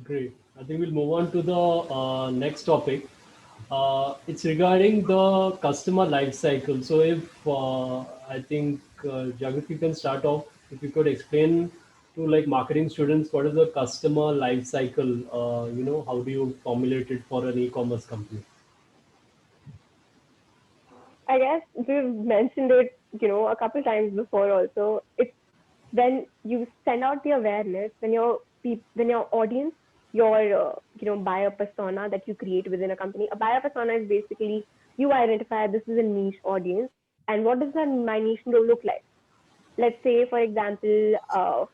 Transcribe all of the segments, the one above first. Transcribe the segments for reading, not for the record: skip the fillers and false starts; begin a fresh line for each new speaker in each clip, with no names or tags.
Great. I think we'll move on to the next topic. It's regarding the customer life cycle. So, if I think Jagriti can start off, if you could explain to like marketing students what is the customer life cycle. How do you formulate it for an e-commerce company?
I guess we've mentioned it, a couple times before also. It's when you send out the awareness, when your audience, your buyer persona that you create within a company. A buyer persona is basically you identify this is a niche audience, and what does that my niche look like? Let's say, for example,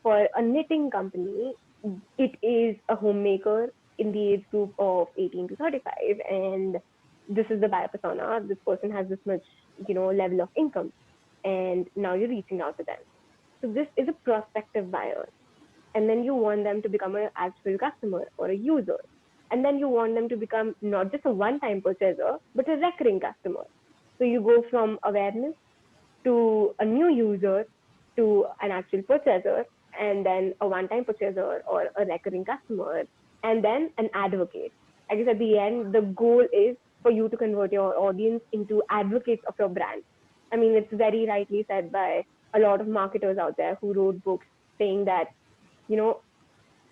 for a knitting company, it is a homemaker in the age group of 18 to 35, and this is the buyer persona. This person has this much, level of income, and now you're reaching out to them. So this is a prospective buyer, and then you want them to become an actual customer or a user, and then you want them to become not just a one-time purchaser, but a recurring customer. So you go from awareness to a new user to an actual purchaser, and then a one-time purchaser or a recurring customer, and then an advocate. I guess at the end, the goal is for you to convert your audience into advocates of your brand. I mean, it's very rightly said by a lot of marketers out there who wrote books saying that, you know,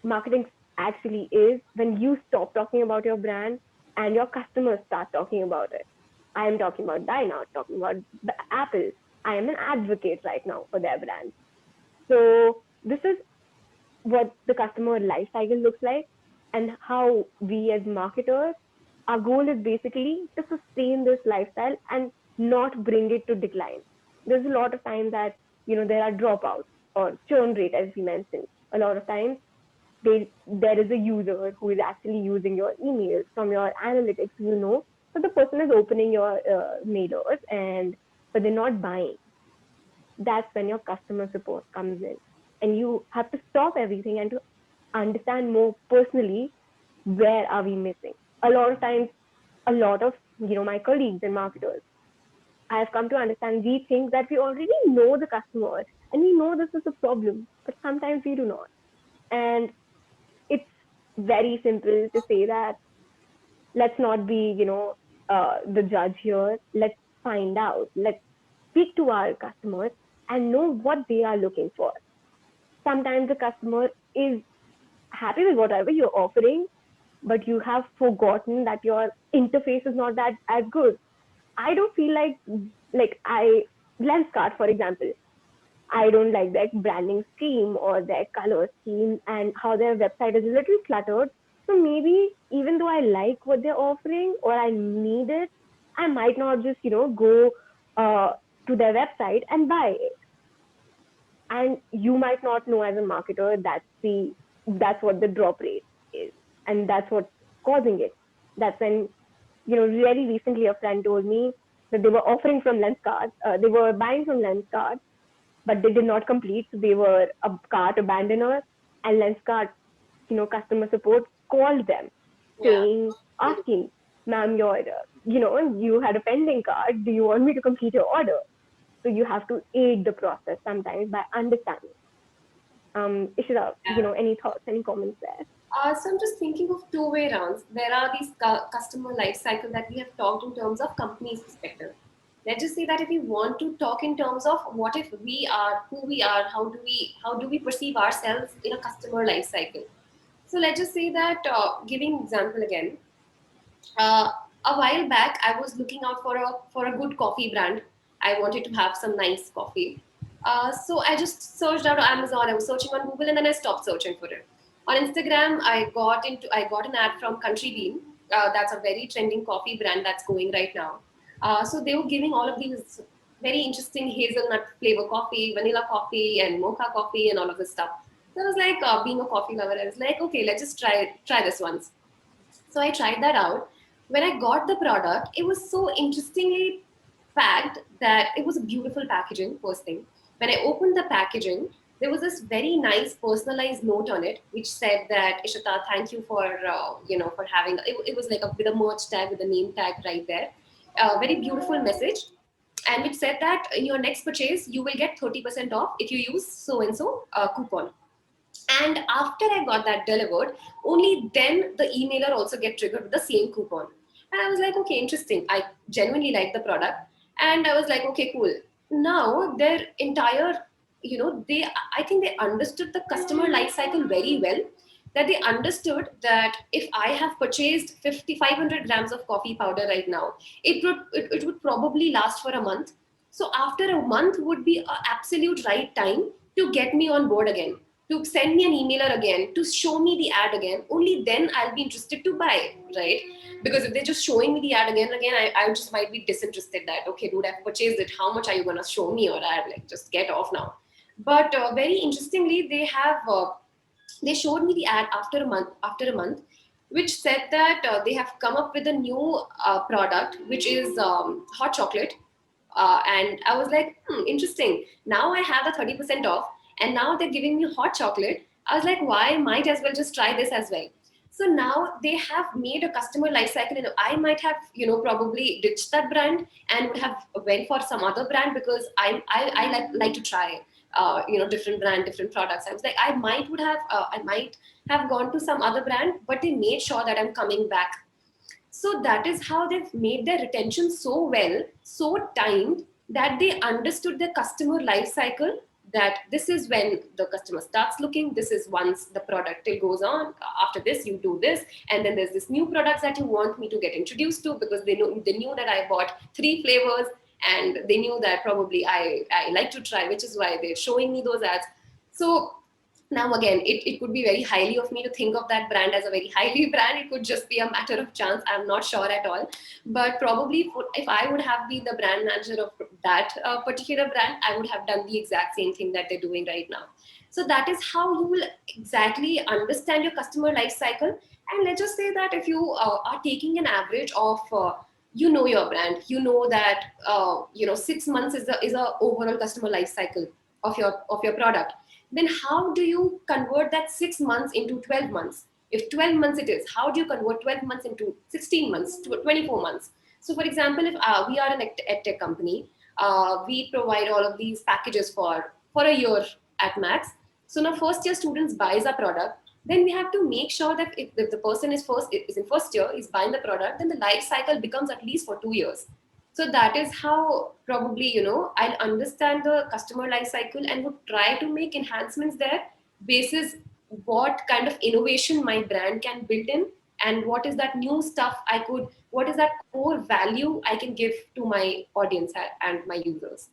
marketing actually is when you stop talking about your brand and your customers start talking about it. I am talking about Dyna, talking about Apple. I am an advocate right now for their brand. So this is what the customer life cycle looks like, and how we as marketers, our goal is basically to sustain this lifestyle and not bring it to decline. There's a lot of times that there are dropouts or churn rate, as we mentioned. A lot of times there is a user who is actually using your emails from your analytics, but the person is opening your mailers and but they're not buying. That's when your customer support comes in, and you have to stop everything and to understand more personally where are we missing. A lot of times, a lot of my colleagues and marketers, I have come to understand we think that we already know the customer and we know this is a problem, but sometimes we do not. And it's very simple to say that let's not be, the judge here. Let's find out. Let's speak to our customers and know what they are looking for. Sometimes the customer is happy with whatever you're offering, but you have forgotten that your interface is not that as good. I don't feel like I Lenscart, for example. I don't like their branding scheme or their color scheme and how their website is a little cluttered. So maybe even though I like what they're offering or I need it, I might not just, go uh, to their website and buy it. And you might not know as a marketer that's what the drop rate is, and that's what's causing it. That's when, really recently a friend told me that they were offering from Lenscart, they were buying from Lenscart, but they did not complete. So they were a cart abandoner, and Lenscart, customer support called them
Yeah.
saying, asking, ma'am, you had a pending cart. Do you want me to complete your order? So you have to aid the process sometimes by understanding. Ishita, any thoughts, any comments there?
So I'm just thinking of two-way rounds. There are these customer life cycle that we have talked in terms of company's perspective. Let's just say that if we want to talk in terms of what if we are, who we are, how do we perceive ourselves in a customer life cycle. So let's just say that giving example again. Uh, a while back, I was looking out for a good coffee brand. I wanted to have some nice coffee. So I just searched out on Amazon. I was searching on Google, and then I stopped searching for it. On Instagram, I got an ad from Country Bean. That's a very trending coffee brand that's going right now. So they were giving all of these very interesting hazelnut flavor coffee, vanilla coffee, and mocha coffee, and all of this stuff. So I was like, being a coffee lover, I was like, okay, let's just try this once. So I tried that out. When I got the product, it was so interestingly packed that it was a beautiful packaging, first thing. When I opened the packaging, there was this very nice personalized note on it, which said that Ishita, thank you for having. It was like with a merch tag with a name tag right there. A very beautiful message, and which said that in your next purchase you will get 30% off if you use so and so coupon. And after I got that delivered, only then the emailer also get triggered with the same coupon. And I was like, okay, interesting. I genuinely like the product. And I was like, okay, cool. Now their entire, I think they understood the customer life cycle very well. That they understood that if I have purchased 500 grams of coffee powder right now, it would probably last for a month. So after a month would be an absolute right time to get me on board again, to send me an emailer again, to show me the ad again. Only then I'll be interested to buy, right? Because if they're just showing me the ad again and again, I just might be disinterested that, okay, dude, I've purchased it. How much are you going to show me your ad? Like, just get off now. But very interestingly, they showed me the ad after a month, which said that they have come up with a new product, which is hot chocolate. And I was like, interesting. Now I have a 30% off, and now they're giving me hot chocolate. I was like, why? Might as well just try this as well. So now they have made a customer life cycle, and I might have, probably ditched that brand and would have went for some other brand, because I like to try, different brand, different products. I was like, I might have gone to some other brand, but they made sure that I'm coming back. So that is how they've made their retention so well, so timed, that they understood the customer life cycle. That this is when the customer starts looking, this is once the product till goes on, after this you do this, and then there's this new products that you want me to get introduced to, because they knew that I bought 3 flavors, and they knew that probably I like to try, which is why they're showing me those ads. So now again, it could be very highly of me to think of that brand as a very highly brand. It could just be a matter of chance, I'm not sure at all. But probably if I would have been the brand manager of that particular brand, I would have done the exact same thing that they're doing right now. So that is how you will exactly understand your customer life cycle. And let's just say that if you are taking an average of your brand, you know that 6 months is a overall customer life cycle of your product. Then how do you convert that 6 months into 12 months? If 12 months it is, how do you convert 12 months into 16 months, to 24 months? So for example, if we are an edtech company, we provide all of these packages for a year at max. So now first year students buys our product, then we have to make sure that if the person is in first year, is buying the product, then the life cycle becomes at least for 2 years. So that is how probably, I'll understand the customer life cycle and would try to make enhancements there, basis what kind of innovation my brand can build in, and what is that new stuff what is that core value I can give to my audience and my users.